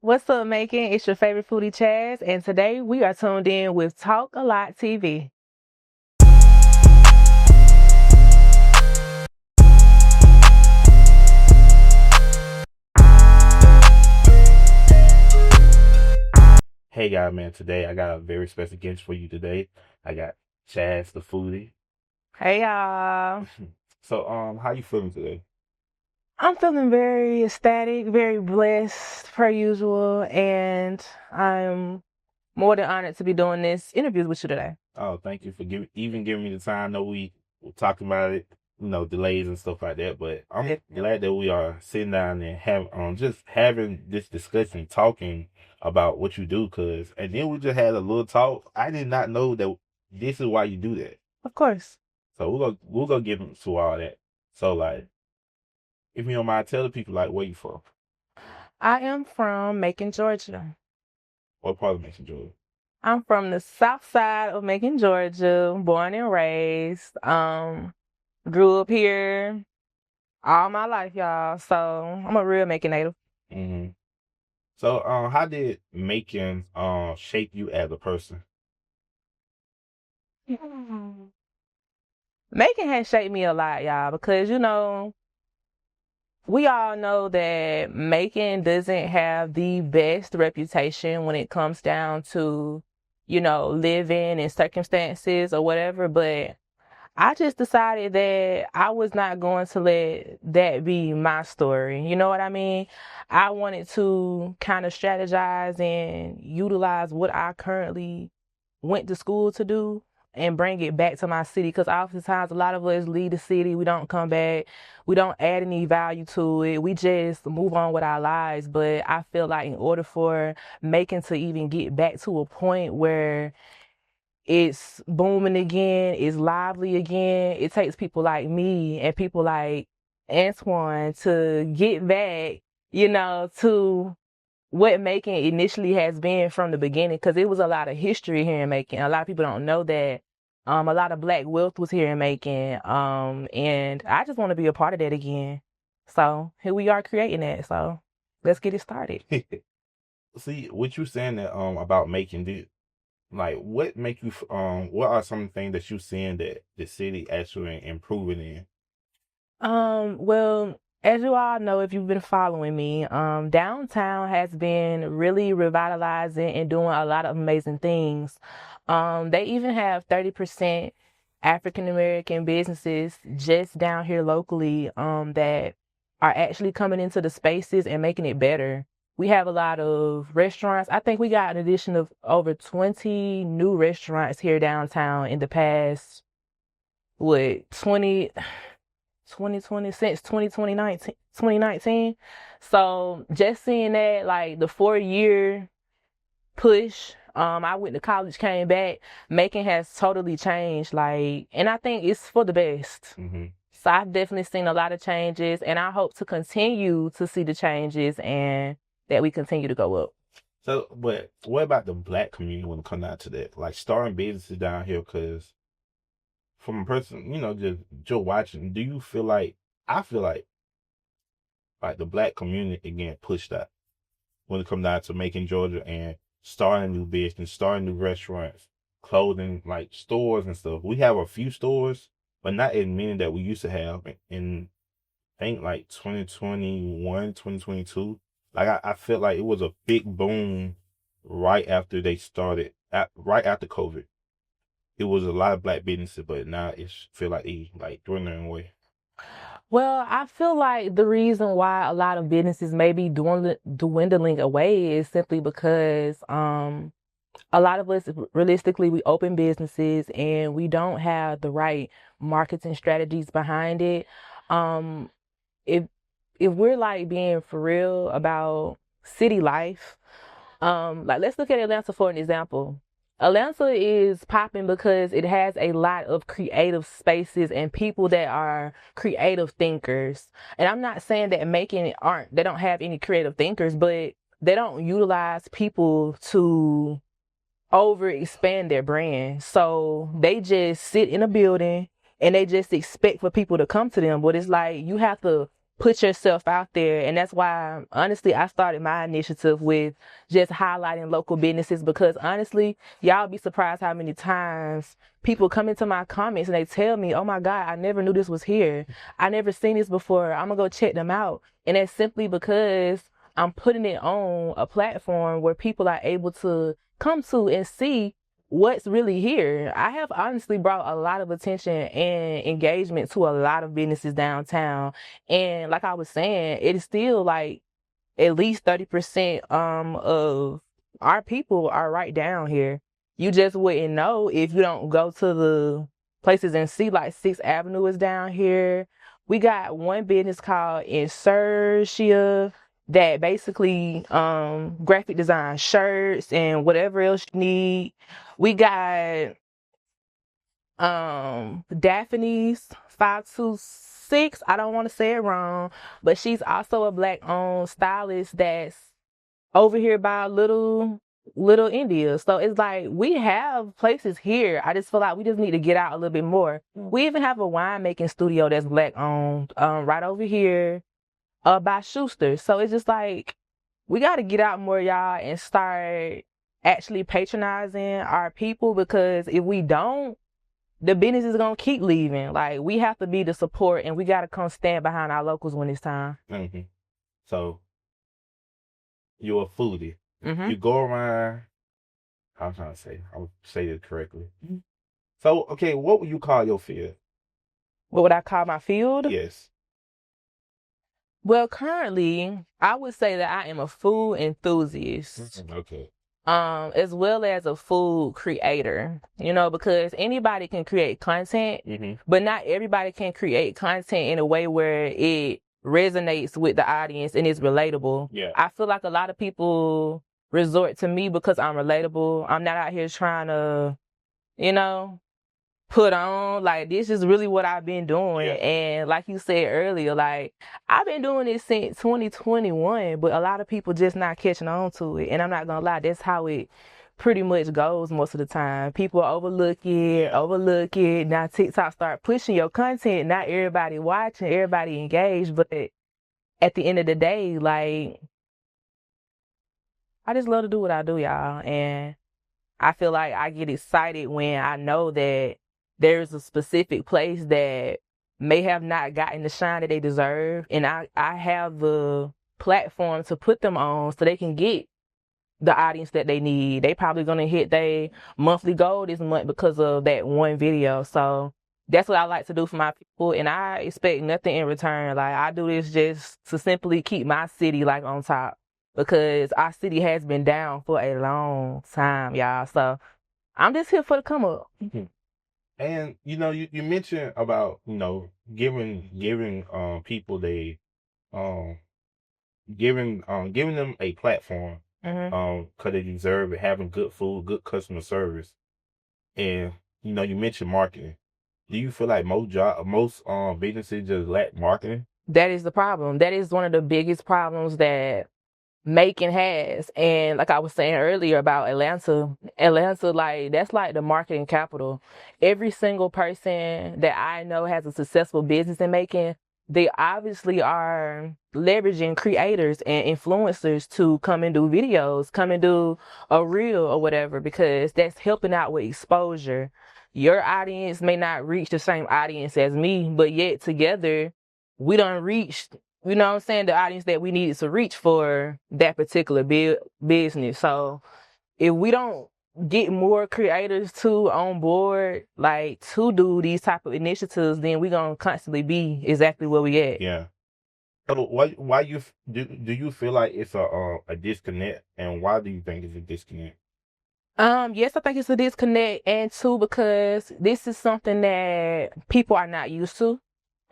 What's up, Macon? It's your favorite foodie, Chaz, and today we are tuned in with Talk a Lot TV. Hey guys, man, today I got a very special guest for you today. I got Chaz the Foodie. Hey, y'all. So, how you feeling today? I'm feeling very ecstatic, very blessed, per usual, and I'm more than honored to be doing this interview with you today. Oh, thank you for giving me the time. I know we were talking about it, delays and stuff like that, but I'm glad that we are sitting down and just having this discussion, talking about what you do, and then we just had a little talk. I did not know that this is why you do that. Of course. So we're gonna get into all that. So like, if you don't mind, tell the people like where you from. I am from Macon, Georgia. What part of Macon, Georgia? I'm from the south side of Macon, Georgia, born and raised. Grew up here all my life, y'all. So I'm a real Macon native. hmm So, how did Macon shape you as a person? Macon has shaped me a lot, y'all, because we all know that Macon doesn't have the best reputation when it comes down to, living and circumstances or whatever, but I just decided that I was not going to let that be my story. You know what I mean? I wanted to kind of strategize and utilize what I currently went to school to do and bring it back to my city, because oftentimes a lot of us leave the city, we don't come back, we don't add any value to it, we just move on with our lives. But I feel like in order for Macon to even get back to a point where it's booming again, it's lively again, it takes people like me and people like Antoine to get back, to what Macon initially has been from the beginning, because it was a lot of history here in Macon. A lot of people don't know that. A lot of Black wealth was here in Macon, and I just want to be a part of that again. So here we are creating that. So let's get it started. See, what you saying that about Macon, like what are some things that you seeing that the city actually improving in? Well, as you all know, if you've been following me, downtown has been really revitalizing and doing a lot of amazing things. They even have 30% African American businesses just down here locally, that are actually coming into the spaces and making it better. We have a lot of restaurants. I think we got an addition of over 20 new restaurants here downtown in the past, what, 2020, since 2019. So just seeing that, like the 4 year push, I went to college, came back, Macon has totally changed, like, and I think it's for the best. hmm So I've definitely seen a lot of changes, and I hope to continue to see the changes and that we continue to go up. So, but what about the Black community when it comes down to that? Like starting businesses down here, because from a person, just watching, do you feel like I feel like the Black community again pushed out when it comes down to making Georgia and starting new business, starting new restaurants, clothing, like stores and stuff. We have a few stores, but not as many that we used to have in I think like 2021, 2022. Like I felt like it was a big boom right after they started, right after COVID. It was a lot of Black businesses, but now it's feel like they like dwindling away. Well, I feel like the reason why a lot of businesses may be dwindling away is simply because a lot of us, realistically, we open businesses and we don't have the right marketing strategies behind it. Um, if if we're like being for real about city life, like let's look at Atlanta for an example. Atlanta is popping because it has a lot of creative spaces and people that are creative thinkers. And I'm not saying that they don't have any creative thinkers, but they don't utilize people to over expand their brand. So they just sit in a building and they just expect for people to come to them. But it's like you have to put yourself out there. And that's why, honestly, I started my initiative with just highlighting local businesses, because honestly, y'all be surprised how many times people come into my comments and they tell me, oh my God, I never knew this was here. I never seen this before. I'm gonna go check them out. And that's simply because I'm putting it on a platform where people are able to come to and see what's really here. I have honestly brought a lot of attention and engagement to a lot of businesses downtown. And like I was saying, it is still like at least 30% of our people are right down here. You just wouldn't know if you don't go to the places and see. Like 6th Avenue is down here. We got one business called Insertia that basically graphic design shirts and whatever else you need. We got Daphne's 526. I don't want to say it wrong, but she's also a Black owned stylist that's over here by Little India. So it's like we have places here. I just feel like we just need to get out a little bit more. We even have a winemaking studio that's Black owned right over here by Schuster. So it's just like we got to get out more, y'all, and start actually patronizing our people, because if we don't, the business is gonna keep leaving. Like, we have to be the support, and we gotta come stand behind our locals when it's time. Mm-hmm. So you're a foodie. Mm-hmm. You go around. I'm trying to say. I'll say it correctly. Mm-hmm. So, okay, what would you call your field? What would I call my field? Yes. Well, currently, I would say that I am a food enthusiast. Okay. As well as a food creator, because anybody can create content, but not everybody can create content in a way where it resonates with the audience and is relatable. Yeah. I feel like a lot of people resort to me because I'm relatable. I'm not out here trying to, put on, like, this is really what I've been doing. Yeah. And like you said earlier, like, I've been doing this since 2021, but a lot of people just not catching on to it. And I'm not gonna lie, that's how it pretty much goes most of the time. People overlook it. Now TikTok start pushing your content, not everybody watching, everybody engaged, but at the end of the day, like, I just love to do what I do, y'all. And I feel like I get excited when I know that there's a specific place that may have not gotten the shine that they deserve, and I have the platform to put them on so they can get the audience that they need. They probably gonna hit their monthly goal this month because of that one video. So that's what I like to do for my people, and I expect nothing in return. Like, I do this just to simply keep my city like on top, because our city has been down for a long time, y'all. So I'm just here for the come up. And you mentioned about giving people giving them a platform because they deserve it, having good food, good customer service, and you mentioned marketing. Do you feel like most businesses just lack marketing? That is the problem. That is one of the biggest problems that Macon has. And like I was saying earlier about Atlanta, like, that's like the marketing capital. Every single person that I know has a successful business in Macon, they obviously are leveraging creators and influencers to come and do videos, come and do a reel or whatever, because that's helping out with exposure. Your audience may not reach the same audience as me, but yet together we done reached, the audience that we needed to reach for that particular business. So if we don't get more creators on board, like, to do these type of initiatives, then we're gonna constantly be exactly where we at. Yeah. So why do you feel like it's a disconnect, and why do you think it's a disconnect? Yes, I think it's a disconnect, and two, because this is something that people are not used to.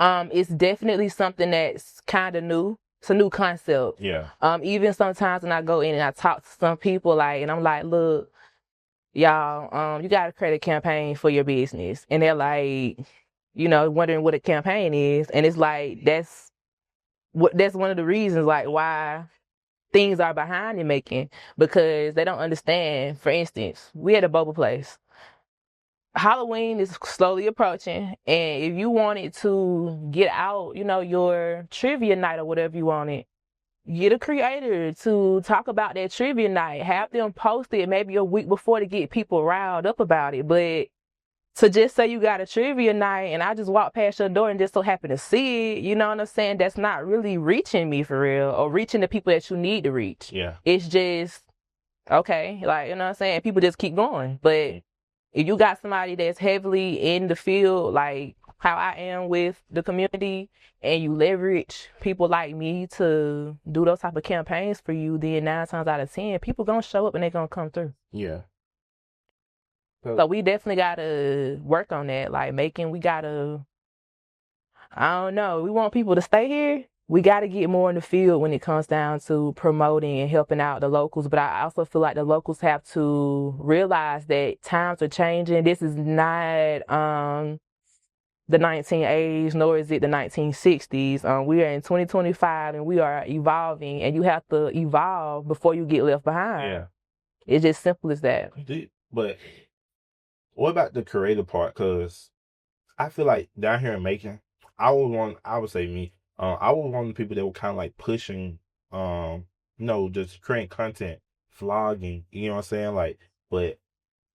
It's definitely something that's kind of new. It's a new concept. Yeah. Even sometimes when I go in and I talk to some people, like, and I'm like, look, y'all, you got to create a campaign for your business. And they're like, wondering what a campaign is. And it's like, that's one of the reasons, like, why things are behind in Macon, because they don't understand. For instance, we had a boba place. Halloween is slowly approaching, and if you wanted to get out, your trivia night or whatever you wanted, get a creator to talk about that trivia night. Have them post it maybe a week before to get people riled up about it. But to just say you got a trivia night and I just walk past your door and just so happen to see it, you know what I'm saying? That's not really reaching me for real, or reaching the people that you need to reach. Yeah. It's just, okay, like, you know what I'm saying? People just keep going. But if you got somebody that's heavily in the field, like how I am with the community, and you leverage people like me to do those type of campaigns for you, then 9 times out of 10, people gonna show up and they're gonna come through. Yeah. So we definitely gotta work on that. Like we gotta, I don't know, we want people to stay here. We gotta get more in the field when it comes down to promoting and helping out the locals. But I also feel like the locals have to realize that times are changing. This is not the 1980s, nor is it the 1960s. We are in 2025 and we are evolving, and you have to evolve before you get left behind. Yeah. It's just simple as that. But what about the creative part? Because I feel like down here in Macon, I would say me, I was one of the people that were kind of like pushing, just creating content, vlogging, you know what I'm saying? Like, but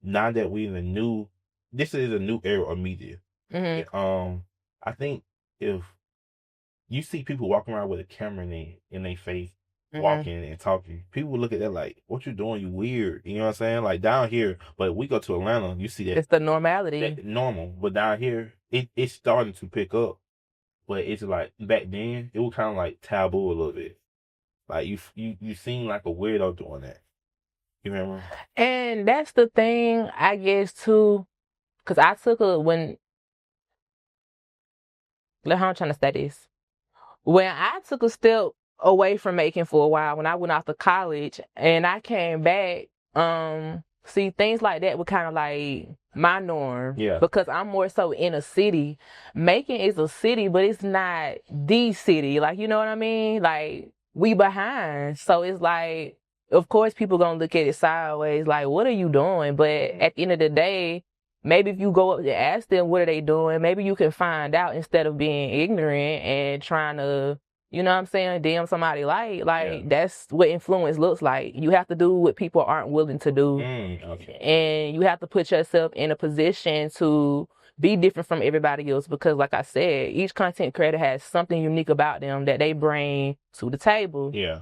now that this is a new era of media. Mm-hmm. I think if you see people walking around with a camera in their face, walking and talking, people will look at that like, what you doing? You weird. You know what I'm saying? Like down here, but we go to Atlanta, you see that. It's the normality. That normal. But down here, it's starting to pick up. But it's like back then, it was kind of like taboo a little bit. Like you seem like a weirdo doing that. You remember? And that's the thing, I guess, too, because I took how I'm trying to say this. When I took a step away from making for a while, when I went off to college and I came back, see, things like that were kind of like my norm. Yeah. Because I'm more so in a city. Macon is a city, but it's not the city. Like, you know what I mean? Like, we behind. So it's like, of course, people gonna look at it sideways, like, what are you doing? But at the end of the day, maybe if you go up and ask them what are they doing, maybe you can find out instead of being ignorant and trying to, you know what I'm saying, damn somebody like that's what influence looks like. You have to do what people aren't willing to do. Okay. And you have to put yourself in a position to be different from everybody else, because like I said, each content creator has something unique about them that they bring to the table. Yeah.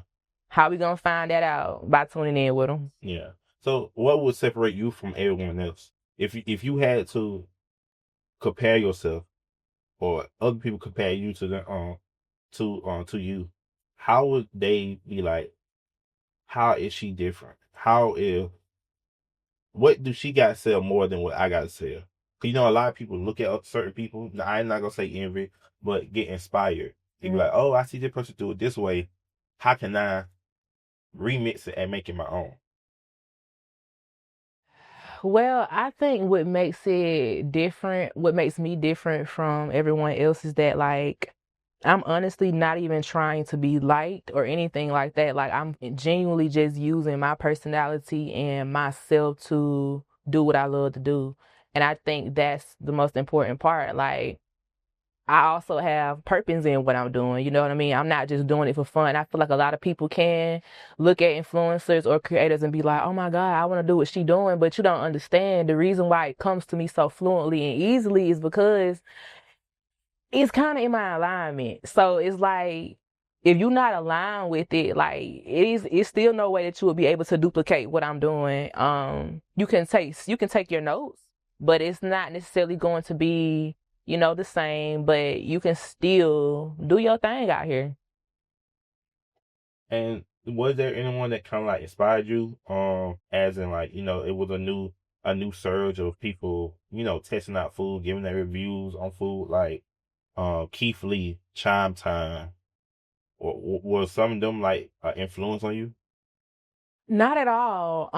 How we gonna find that out? By tuning in with them. Yeah. So what would separate you from everyone else? If you had to compare yourself, or other people compare you to them, to you, how would they be like, how is she different? What do she got to sell more than what I got to sell? Because, a lot of people look at certain people, I'm not going to say envy, but get inspired. They be like, oh, I see this person do it this way. How can I remix it and make it my own? Well, I think what makes me different from everyone else is that, like, I'm honestly not even trying to be liked or anything like that. Like, I'm genuinely just using my personality and myself to do what I love to do. And I think that's the most important part. Like, I also have purpose in what I'm doing. You know what I mean? I'm not just doing it for fun. I feel like a lot of people can look at influencers or creators and be like, oh my God, I want to do what she's doing. But you don't understand the reason why it comes to me so fluently and easily is because it's kind of in my alignment. So it's like, if you're not aligned with it, like it's still no way that you will be able to duplicate what I'm doing. You can take your notes, but it's not necessarily going to be, the same, but you can still do your thing out here. And was there anyone that kind of like inspired you? As in like, it was a new surge of people, testing out food, giving their reviews on food, like Keith Lee, Chime Time, or was some of them like influence on you? Not at all.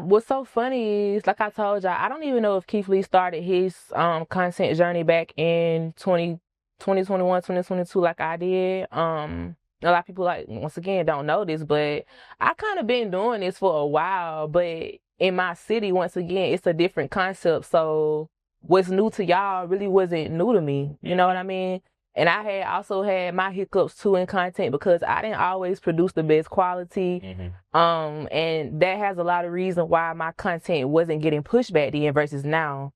What's so funny is, like I told y'all, I don't even know if Keith Lee started his content journey back in 2021, 2022, like I did. A lot of people, like, once again, don't know this, but I kind of been doing this for a while. But in my city, once again, it's a different concept. So what's new to y'all really wasn't new to me. You know what I mean? And I had also had my hiccups too in content because I didn't always produce the best quality. And that has a lot of reason why my content wasn't getting pushed back then versus now.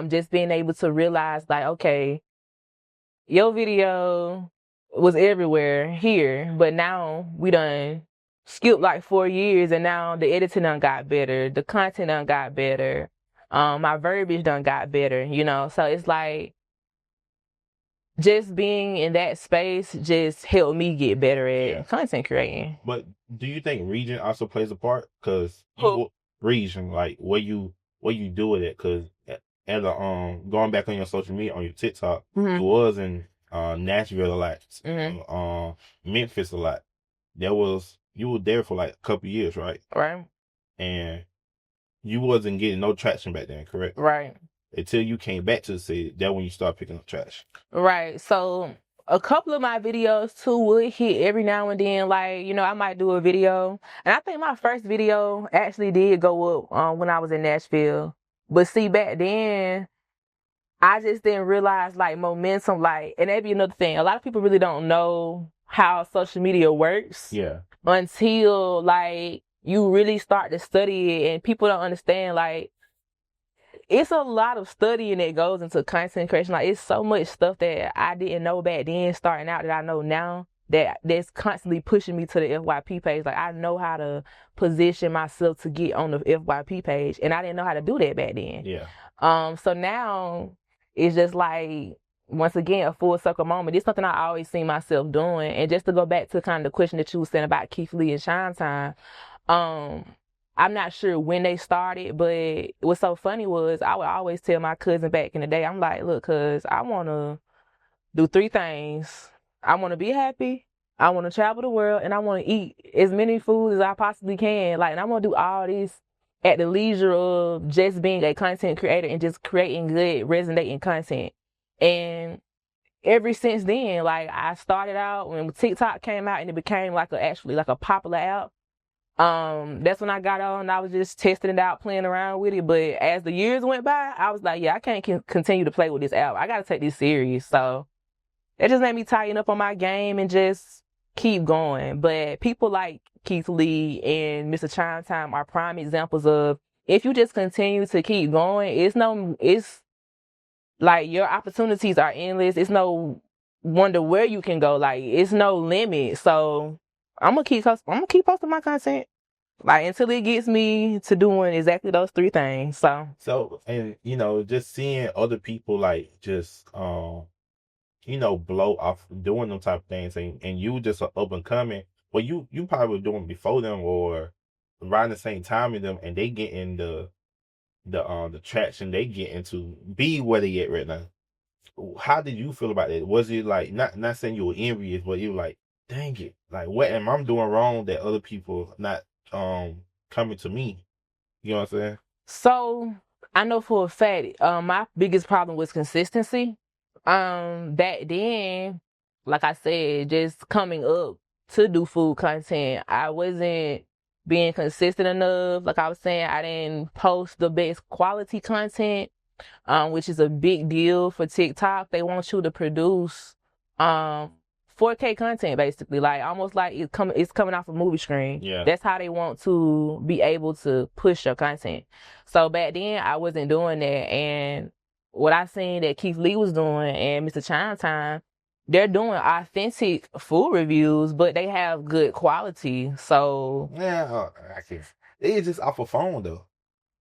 Just being able to realize like, okay, your video was everywhere here, but now we done skipped like 4 years and now the editing done got better, the content done got better, my verbiage done got better, you know? So it's like, just being in that space just helped me get better at content creating. But do you think region also plays a part? Because region, like where you do it at? Because at going back on your social media, on your TikTok, you was in Nashville a lot, Memphis a lot. You were there for like a couple years, right? Right. And you wasn't getting no traction back then, correct? Right. Until you came back to the city, that's when you start picking up traction. Right. So a couple of my videos too would hit every now and then. Like, you know, I might do a video. And I think my first video actually did go up when I was in Nashville. But see, back then, I just didn't realize like momentum, like, and that'd be another thing. A lot of people really don't know how social media works. Yeah. Until like you really start to study it and people don't understand like it's a lot of studying that goes into content creation. Like it's so much stuff that I didn't know back then starting out that I know now that's constantly pushing me to the FYP page. Like I know how to position myself to get on the FYP page and I didn't know how to do that back then. Yeah. So now it's just like, once again, a full circle moment. It's something I always seen myself doing. And just to go back to kind of the question that you were saying about Keith Lee and Shine Time, I'm not sure when they started, but what's so funny was I would always tell my cousin back in the day, I'm like, look, cuz I want to do 3 things. I want to be happy, I want to travel the world, and I want to eat as many foods as I possibly can. Like, and I'm going to do all this at the leisure of just being a content creator and just creating good, resonating content. And ever since then, like I started out when TikTok came out and it became like actually like a popular app. That's when I got on. I was just testing it out, playing around with it. But as the years went by, I was like, yeah, I can't continue to play with this app. I got to take this serious. So it just made me tighten up on my game and just keep going. But people like Keith Lee and Mr. Chime Time are prime examples of if you just continue to keep going, it's like your opportunities are endless. It's no wonder where you can go. Like it's no limit. So I'm gonna keep posting my content, like until it gets me to doing exactly those 3 things. So and you know, just seeing other people like just you know, blow off doing them type of things, and you just are up and coming. Well, you probably were doing before them or around the same time as them, and they get in the traction they get into be where they at right now. How did you feel about it? Was it like not saying you were envious, but you were like, dang it, like what am I doing wrong that other people not coming to me? You know what I'm saying? So I know for a fact, my biggest problem was consistency. Back then, like I said, just coming up to do food content, I wasn't being consistent enough. Like I was saying, I didn't post the best quality content, which is a big deal for TikTok. They want you to produce 4K content, basically, like almost like it's coming off a movie screen. Yeah. That's how they want to be able to push your content. So back then, I wasn't doing that, and what I seen that Keith Lee was doing and Mr. Chime Time, they're doing authentic food reviews, but they have good quality. So yeah, I can't. It's just off a phone though.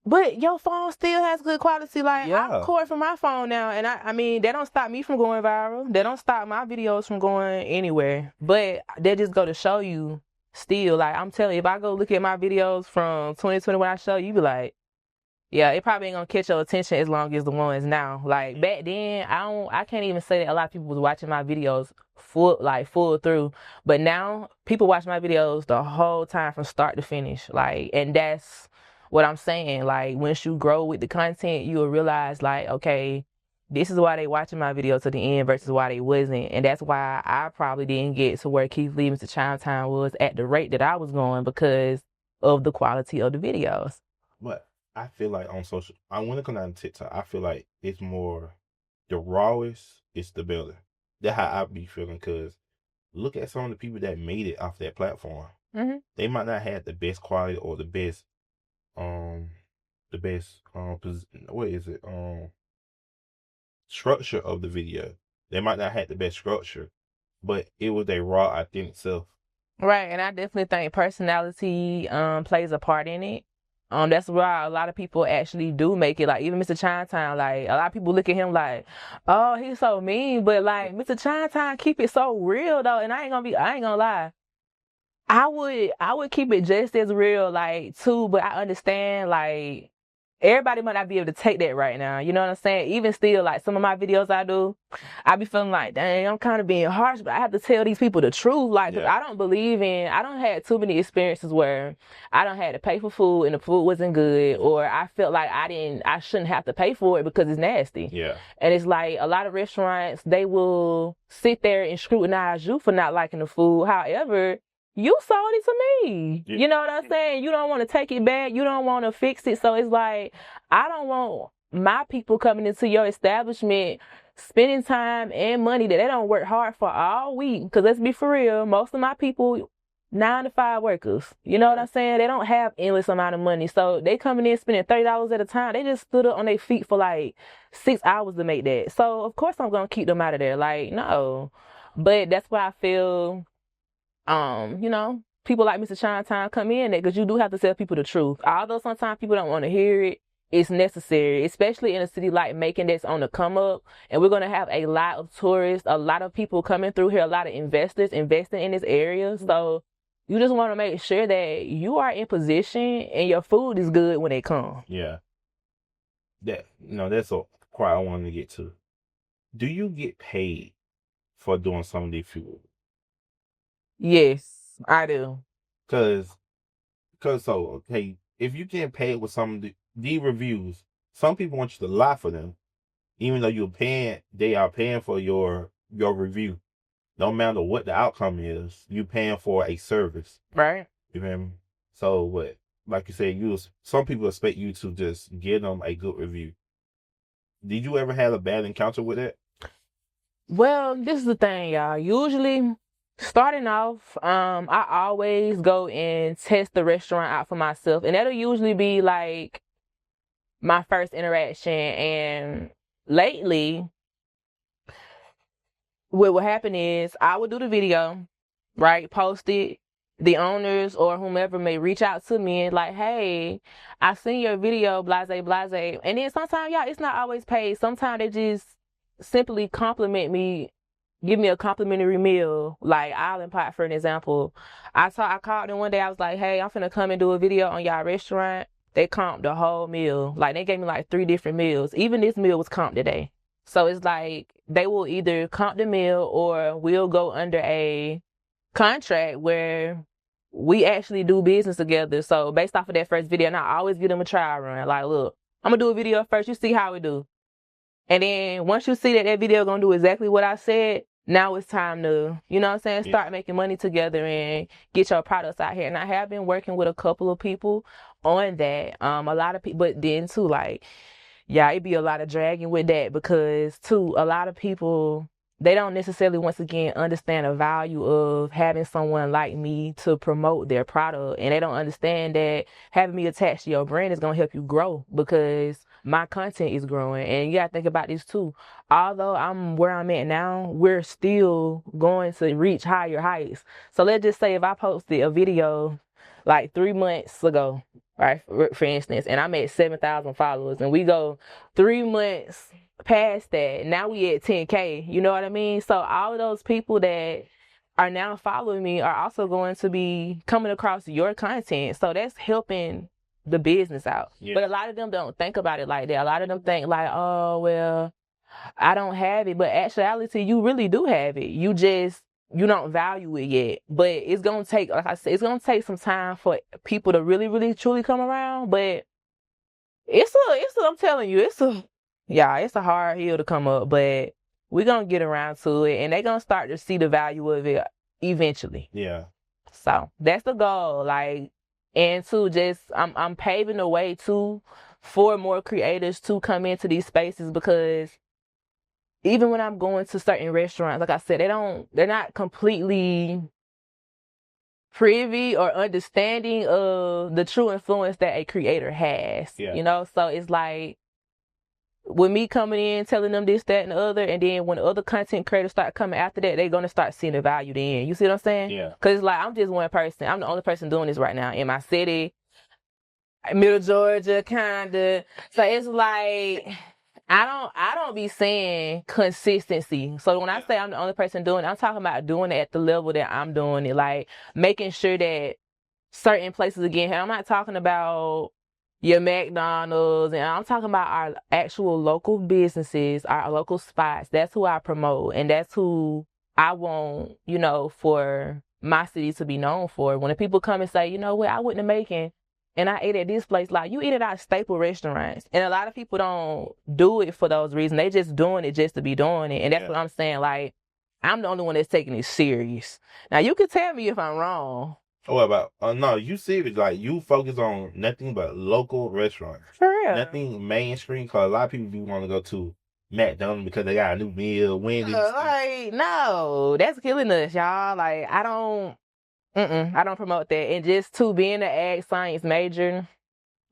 But your phone still has good quality. Like Yeah. I record from my phone now, and I mean that don't stop me from going viral. That don't stop my videos from going anywhere. But they just go to show you still. Like I'm telling you, if I go look at my videos from 2020 when I show you, be like, yeah, it probably ain't gonna catch your attention as long as the ones now. Like back then, I can't even say that a lot of people was watching my videos full through. But now people watch my videos the whole time from start to finish. Like, and that's what I'm saying. Like once you grow with the content, you will realize like, okay, this is why they watching my video to the end versus why they wasn't. And that's why I probably didn't get to where Keith Lee to Chime Time was at the rate that I was going because of the quality of the videos. But I feel like on social, when it comes down to TikTok, I feel like it's more the rawest, it's the better. That's how I be feeling. Cause look at some of the people that made it off that platform. Mm-hmm. They might not have the best quality or the best what is it structure of the video. They might not have the best structure, but it was their raw, authentic self. Right, and I definitely think personality plays a part in it. That's why a lot of people actually do make it. Like even Mr. Chinatown, like a lot of people look at him like, oh, he's so mean, but like Mr. Chinatown keep it so real though, and I ain't gonna lie. I would keep it just as real, like too, but I understand like everybody might not be able to take that right now. You know what I'm saying? Even still, like some of my videos I do, I be feeling like, dang, I'm kind of being harsh, but I have to tell these people the truth. Like, 'cause I don't had too many experiences where I don't had to pay for food and the food wasn't good, or I felt like I shouldn't have to pay for it because it's nasty. Yeah. And it's like a lot of restaurants, they will sit there and scrutinize you for not liking the food. However, you sold it to me. Yeah. You know what I'm saying? You don't want to take it back. You don't want to fix it. So it's like, I don't want my people coming into your establishment spending time and money that they don't work hard for all week. Because let's be for real, most of my people 9 to 5 workers. You know what I'm saying? They don't have endless amount of money. So they coming in spending $30 at a time. They just stood up on their feet for like 6 hours to make that. So of course I'm going to keep them out of there. Like, no. But that's why I feel you know, people like Mr. Chinatown come in there because you do have to tell people the truth. Although sometimes people don't want to hear it, it's necessary, especially in a city like Macon that's on the come up. And we're going to have a lot of tourists, a lot of people coming through here, a lot of investors investing in this area. So you just want to make sure that you are in position and your food is good when they come. Yeah. That's a part I wanted to get to. Do you get paid for doing some of these food? Yes, I do. Cause okay, if you get paid with some of the reviews, some people want you to lie for them, even though they are paying for your review. No matter what the outcome is, you paying for a service, right? You feel me? So what? Like you said, some people expect you to just give them a good review. Did you ever have a bad encounter with it? Well, this is the thing, y'all. Usually, starting off, I always go and test the restaurant out for myself, and that'll usually be like my first interaction. And lately, what will happen is I will do the video, right? Post it. The owners or whomever may reach out to me and like, hey, I seen your video, blase, blase. And then sometimes, y'all, it's not always paid. Sometimes they just simply compliment me, give me a complimentary meal. Like Island Pot, for an example. I called them one day. I was like, hey, I'm finna come and do a video on y'all restaurant. They comped the whole meal. Like they gave me like 3 different meals. Even this meal was comped today. So it's like they will either comp the meal or we'll go under a contract where we actually do business together. So based off of that first video, and I always give them a trial run. Like, look, I'm gonna do a video first. You see how we do. And then once you see that video gonna do exactly what I said, now it's time to, you know what I'm saying, start making money together and get your products out here. And I have been working with a couple of people on that. A lot of people, but then too, like, yeah, it'd be a lot of dragging with that because too, a lot of people, they don't necessarily, once again, understand the value of having someone like me to promote their product. And they don't understand that having me attached to your brand is going to help you grow because my content is growing. And you got to think about this too. Although I'm where I'm at now, we're still going to reach higher heights. So let's just say if I posted a video like 3 months ago, right, for instance, and I'm at 7,000 followers and we go 3 months past that, now we at 10K, you know what I mean? So all of those people that are now following me are also going to be coming across your content. So that's helping the business out. Yeah. But a lot of them don't think about it like that. A lot of them think like, oh, well, I don't have it. But actuality, you really do have it. You don't value it yet. But it's going to take, like I said, it's going to take some time for people to really, really, truly come around. But I'm telling you, it's a hard hill to come up, but we're going to get around to it, and they're going to start to see the value of it eventually. Yeah. So that's the goal. Like, and to just I'm paving the way too for more creators to come into these spaces, because even when I'm going to certain restaurants, like I said, they're not completely privy or understanding of the true influence that a creator has. Yeah. You know, so it's like with me coming in telling them this, that, and the other, and then when other content creators start coming after that, they're gonna start seeing the value then. You see what I'm saying? Yeah. Because it's like I'm just one person. I'm the only person doing this right now in my city, Middle Georgia, kinda. So it's like I don't be saying consistency. So when I say I'm the only person doing it, I'm talking about doing it at the level that I'm doing it, like making sure that certain places, again, I'm not talking about your McDonald's, and I'm talking about our actual local businesses, our local spots. That's who I promote, and that's who I want, you know, for my city to be known for. When the people come and say, you know what, I went to Macon and I ate at this place, like, you eat at our staple restaurants. And a lot of people don't do it for those reasons. They just doing it just to be doing it. And that's what I'm saying. Like, I'm the only one that's taking it serious. Now, you can tell me if I'm wrong. What about? No, you see it like you focus on nothing but local restaurants. For real. Nothing mainstream, because a lot of people do want to go to McDonald's because they got a new meal, Wendy's. Like, no, that's killing us, y'all. Like, I don't promote that. And just to being an ag science major,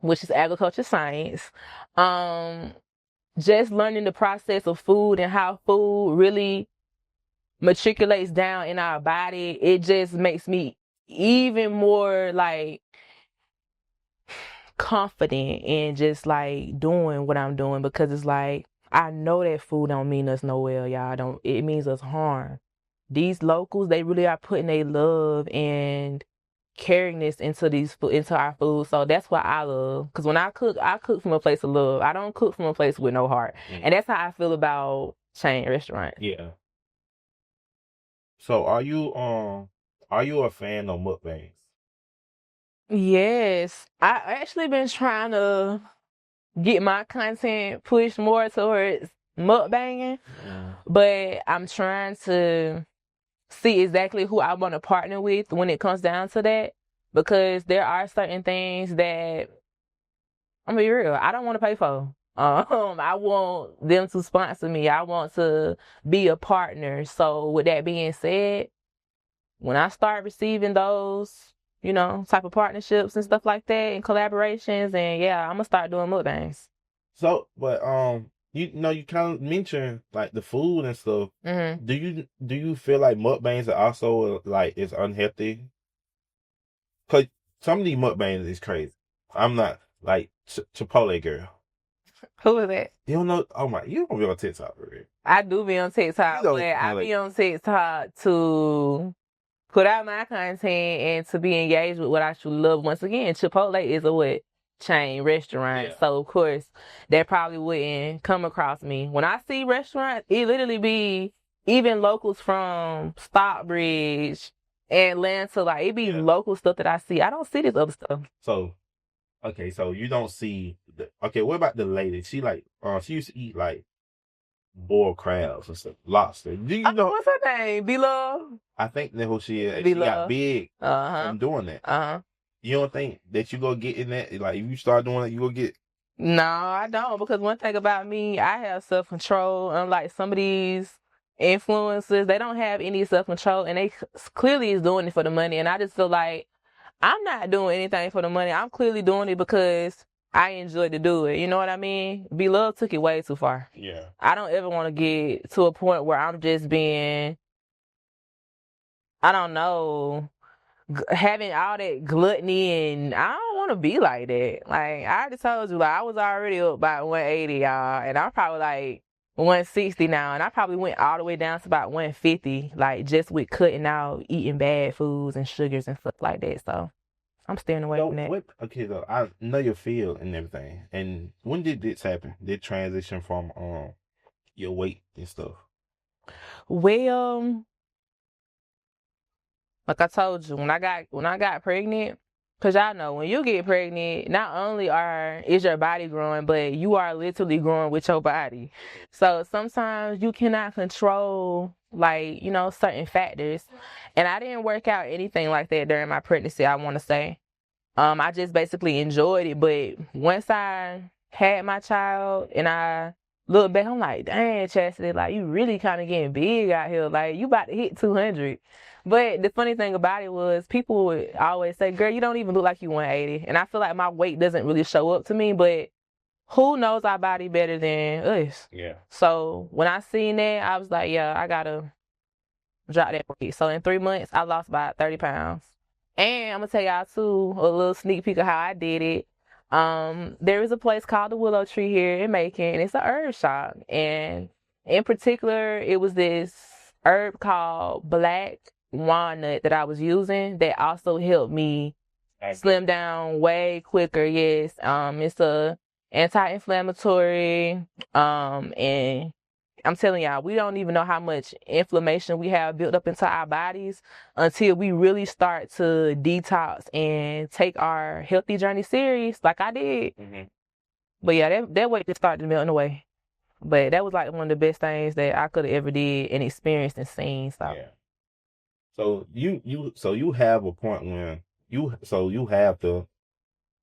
which is agriculture science, just learning the process of food and how food really matriculates down in our body, it just makes me even more like confident in just like doing what I'm doing, because it's like I know that food don't mean us no well, y'all. It means us harm. These locals, they really are putting their love and caringness into our food. So that's what I love. Because when I cook from a place of love. I don't cook from a place with no heart. And that's how I feel about chain restaurants. Yeah. So are you a fan of mukbangs? Yes. I actually been trying to get my content pushed more towards mukbanging, but I'm trying to see exactly who I want to partner with when it comes down to that, because there are certain things that, I'm gonna be real, I don't want to pay for. I want them to sponsor me. I want to be a partner. So with that being said, when I start receiving those, you know, type of partnerships and stuff like that and collaborations, and yeah, I'm gonna start doing mukbangs. So, but you know, you kind of mentioned like the food and stuff. Mm-hmm. Do you feel like mukbangs are also like it's unhealthy? Cause some of these mukbangs is crazy. I'm not like Chipotle girl. Who is that? You don't know? Oh my, you don't be on TikTok, right? I do be on TikTok, but I be on TikTok to put out my content and to be engaged with what I truly love. Once again, Chipotle is a chain restaurant. Yeah. So of course that probably wouldn't come across me. When I see restaurants, it literally be even locals from Stockbridge, Atlanta, like it be local stuff that I see. I don't see this other stuff. So okay, so you don't see okay, what about the lady? She like she used to eat like boiled crabs and stuff, lobster. Do you know what's her name? B-Love? I think that's who she is. She got big from doing that. You don't think that you go get in that? Like, if you start doing it, you go get? No, I don't. Because one thing about me, I have self-control. Unlike some of these influencers, they don't have any self-control, and they clearly is doing it for the money. And I just feel like I'm not doing anything for the money. I'm clearly doing it because I enjoy to do it. You know what I mean? B-Love took it way too far. Yeah. I don't ever want to get to a point where I'm just being, I don't know, having all that gluttony, and I don't want to be like that. Like, I already told you, like, I was already up by 180, y'all, and I'm probably like 160 now, and I probably went all the way down to about 150, like, just with cutting out eating bad foods and sugars and stuff like that. So I'm staying away from that. Okay, so I know your field and everything. And when did this happen? Did transition from your weight and stuff? Well, like I told you, when I got pregnant, because y'all know when you get pregnant, not only is your body growing, but you are literally growing with your body. So sometimes you cannot control, like, you know, certain factors. And I didn't work out anything like that during my pregnancy, I want to say. I just basically enjoyed it. But once I had my child and I look back, I'm like, dang, Chastity, like you really kind of getting big out here. Like you about to hit 200. But the funny thing about it was people would always say, girl, you don't even look like you 180. And I feel like my weight doesn't really show up to me, but who knows our body better than us? Yeah. So when I seen that, I was like, yeah, I gotta drop that weight. So in 3 months, I lost about 30 pounds. And I'm gonna tell y'all too a little sneak peek of how I did it. There is a place called the Willow Tree here in Macon, and it's a herb shop. And in particular, it was this herb called black walnut that I was using that also helped me slim down way quicker. Yes. It's a anti-inflammatory. And I'm telling y'all, we don't even know how much inflammation we have built up into our bodies until we really start to detox and take our healthy journey serious, like I did. Mm-hmm. But yeah, that weight just started melting away. But that was like one of the best things that I could have ever did and experienced and seen. So Yeah. So you have a point when you have the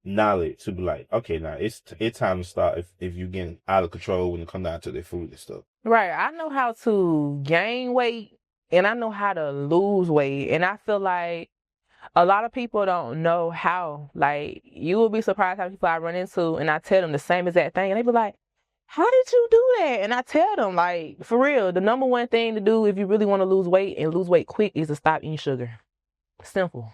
knowledge to be like, okay, now it's time to stop if you're getting out of control when it comes down to the food and stuff. right, I know how to gain weight and I know how to lose weight, and I feel like a lot of people don't know how. Like, you will be surprised how many people I run into and I tell them the same exact thing and they be like, how did you do that? And I tell them, like, for real, the number one thing to do if you really want to lose weight and lose weight quick is to stop eating sugar. Simple.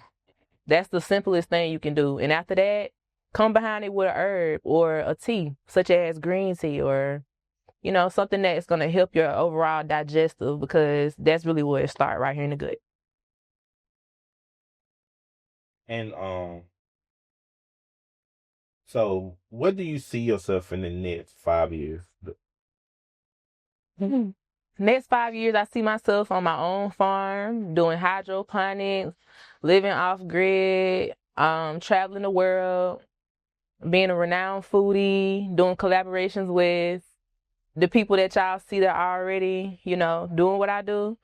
That's the simplest thing you can do. And after that, come behind it with a herb or a tea, such as green tea or, something that's going to help your overall digestive, because that's really where it starts, right here in the gut. And so what do you see yourself in the next 5 years? Next 5 years, I see myself on my own farm, doing hydroponics, living off grid, traveling the world, being a renowned foodie, doing collaborations with the people that y'all see that are already, doing what I do.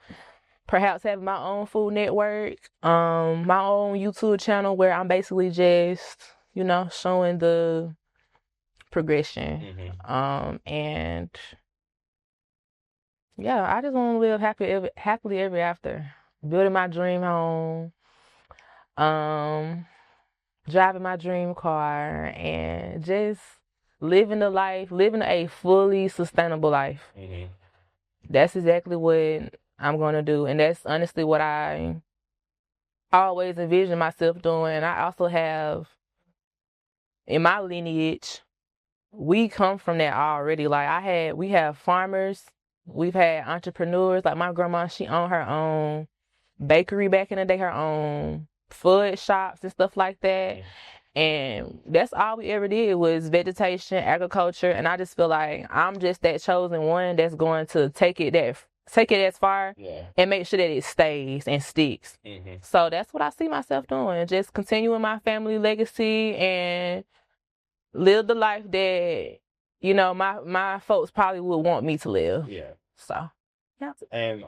Perhaps having my own food network, my own YouTube channel where I'm basically just, showing the progression. Mm-hmm. And yeah, I just want to live happily ever after. Building my dream home, um, driving my dream car, and just living a fully sustainable life. Mm-hmm. That's exactly what I'm gonna do, and that's honestly what I always envision myself doing. I also have in my lineage, we come from that already. Like we have farmers, we've had entrepreneurs. Like my grandma, she owned her own bakery back in the day, her own food shops and stuff like that. And that's all we ever did was vegetation, agriculture. And I just feel like I'm just that chosen one that's going to take it as far and make sure that it stays and sticks. Mm-hmm. So that's what I see myself doing. Just continuing my family legacy and live the life that, my folks probably would want me to live. Yeah. So, yeah. And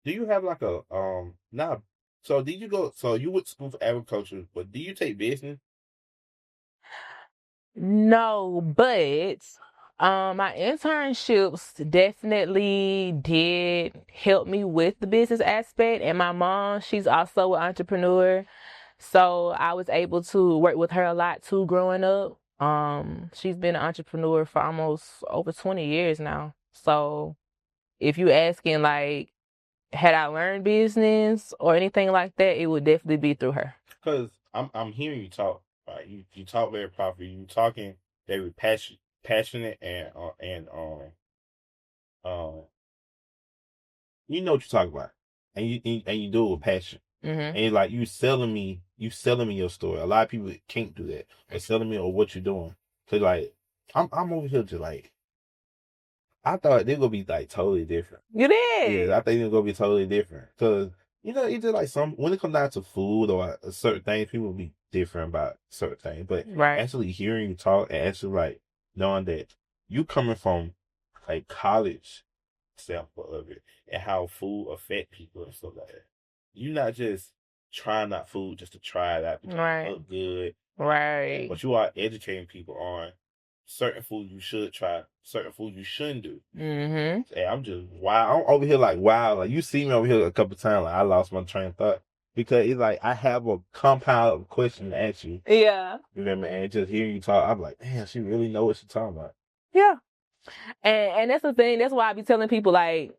do you have like a now? So did you go? So you went to school for agriculture, but do you take business? No, but my internships definitely did help me with the business aspect. And my mom, she's also an entrepreneur. So I was able to work with her a lot too growing up. She's been an entrepreneur for almost over 20 years now. So if you asking like, had I learned business or anything like that, it would definitely be through her. Because I'm hearing you talk. Right, you talk very properly. You talking very passionate and you know what you're talking about, and you do it with passion. Mm-hmm. And like you selling me your story. A lot of people can't do that. They're selling me on what you're doing. So like, I'm over here just like, I thought they were gonna be like totally different. You did? Yeah, I think they're gonna be totally different. Cause it's just like when it comes down to food or certain things, people will be different about certain things. But right. Actually hearing you talk and actually like knowing that you coming from like college sample of it and how food affect people and stuff like that. you're not just trying out food just to try it out because it look good. Right. But you are educating people on certain foods you should try, certain foods you shouldn't do. Mm-hmm. Hey, I'm just wow. I'm over here like wow. Like you see me over here a couple times. Like I lost my train of thought because it's like I have a compound question to ask you. Yeah. You know what I mean? And just hearing you talk, I'm like, damn, she really know what she's talking about. Yeah. And that's the thing. That's why I be telling people, like,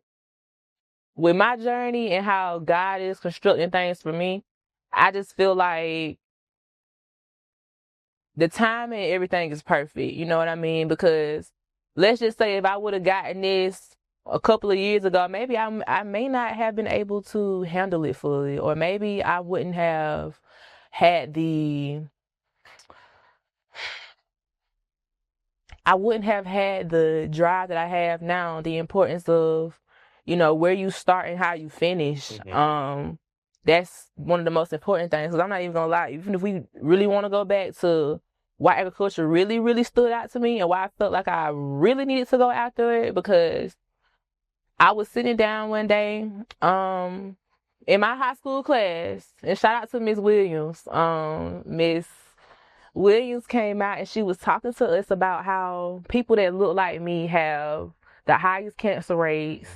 with my journey and how God is constructing things for me, I just feel like the timing and everything is perfect. You know what I mean? Because let's just say if I would have gotten this a couple of years ago, maybe I may not have been able to handle it fully, or maybe I wouldn't have had the drive that I have now, the importance of, where you start and how you finish. Mm-hmm. That's one of the most important things. Because I'm not even gonna lie, even if we really want to go back to why agriculture really, really stood out to me and why I felt like I really needed to go after it, because I was sitting down one day, in my high school class, and shout out to Miss Williams. Miss Williams came out and she was talking to us about how people that look like me have the highest cancer rates,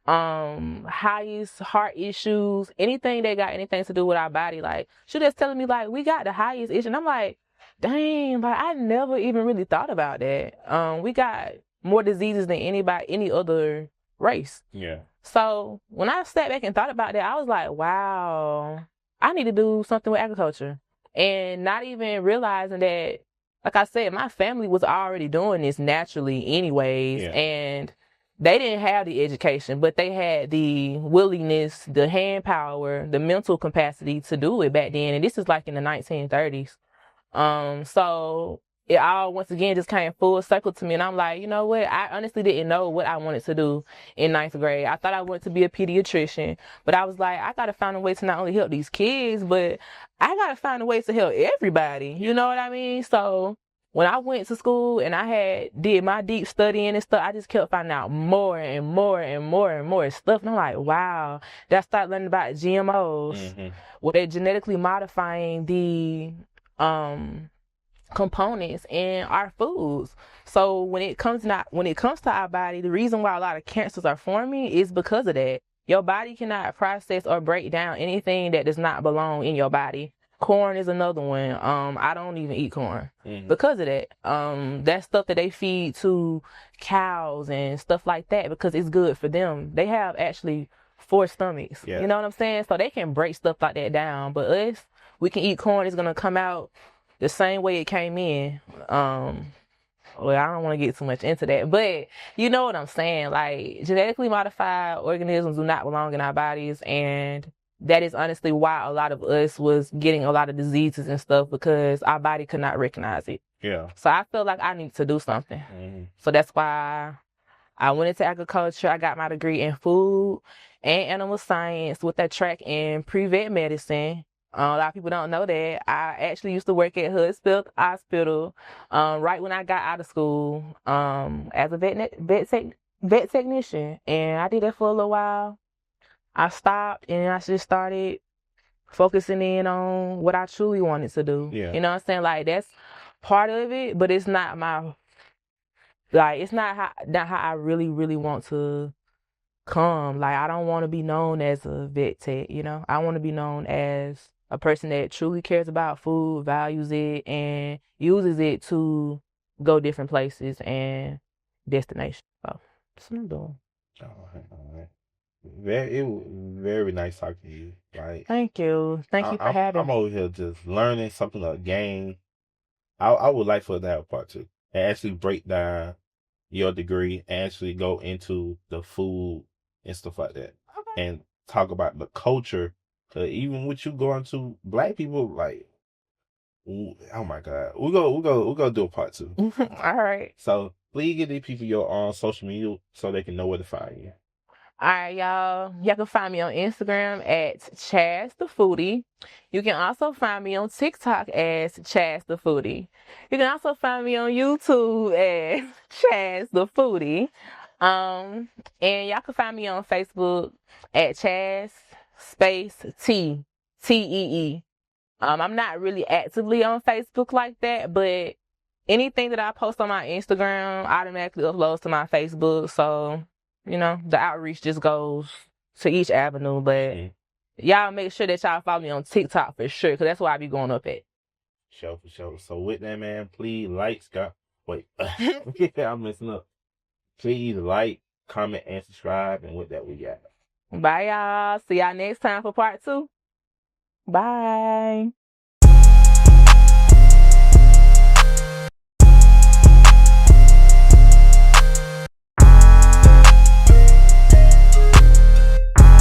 highest heart issues, anything that got anything to do with our body. Like, she just telling me, like, we got the highest issue. And I'm like, dang, like, I never even really thought about that. We got more diseases than any other race. Yeah. So when I sat back and thought about that, I was like, wow, I need to do something with agriculture. And not even realizing that, like I said, my family was already doing this naturally anyways. Yeah. And they didn't have the education, but they had the willingness, the hand power, the mental capacity to do it back then. And this is like in the 1930s. So it all once again just came full circle to me, and I'm like, you know what? I honestly didn't know what I wanted to do in 9th grade. I thought I wanted to be a pediatrician, but I was like, I gotta find a way to not only help these kids, but I gotta find a way to help everybody. You know what I mean? So when I went to school and I did my deep studying and stuff, I just kept finding out more and more and more and more stuff. And I'm like, wow. Then I started learning about GMOs, where they're genetically modifying the components in our foods. So when it comes to our body, the reason why a lot of cancers are forming is because of that. Your body cannot process or break down anything that does not belong in your body. Corn is another one. I don't even eat corn because of that. That's stuff that they feed to cows and stuff like that because it's good for them. They have actually 4 stomachs. Yeah. You know what I'm saying? So they can break stuff like that down. But us, we can eat corn. It's gonna come out the same way it came in. Well, I don't want to get too much into that, but you know what I'm saying. Like, genetically modified organisms do not belong in our bodies, and that is honestly why a lot of us was getting a lot of diseases and stuff, because our body could not recognize it. Yeah. So I felt like I needed to do something. So that's why I went into agriculture. I got my degree in food and animal science with that track in pre-vet medicine. A lot of people don't know that I actually used to work at Hudspeth Hospital right when I got out of school as a vet technician, and I did that for a little while. I stopped and I just started focusing in on what I truly wanted to do. Yeah. You know what I'm saying? Like, that's part of it, but it's not it's not how I really, really want to come. Like, I don't want to be known as a vet tech, you know? I want to be known as a person that truly cares about food, values it, and uses it to go different places and destinations. So that's what I'm doing. All right. It was very nice talking to you. Like, thank you for having me. I'm me. over here just learning something again. I would like for that to have part 2 and actually break down your degree and actually go into the food and stuff like that, and talk about the culture. Cause even with you going to Black people, like, oh my God, we'll go do a part 2. All right. So please give these people your social media so they can know where to find you. All right, y'all. Y'all can find me on Instagram at Chaz the Foodie. You can also find me on TikTok as Chaz the Foodie. You can also find me on YouTube as Chaz the Foodie. And y'all can find me on Facebook at Chaz space TEE. I'm not really actively on Facebook like that, but anything that I post on my Instagram automatically uploads to my Facebook. So, the outreach just goes to each avenue. But y'all make sure that y'all follow me on TikTok for sure, because that's where I be going up at. For sure. So with that, man, please like, yeah, I'm messing up. Please like, comment, and subscribe. And with that, we got. Bye, y'all. See y'all next time for part 2. Bye.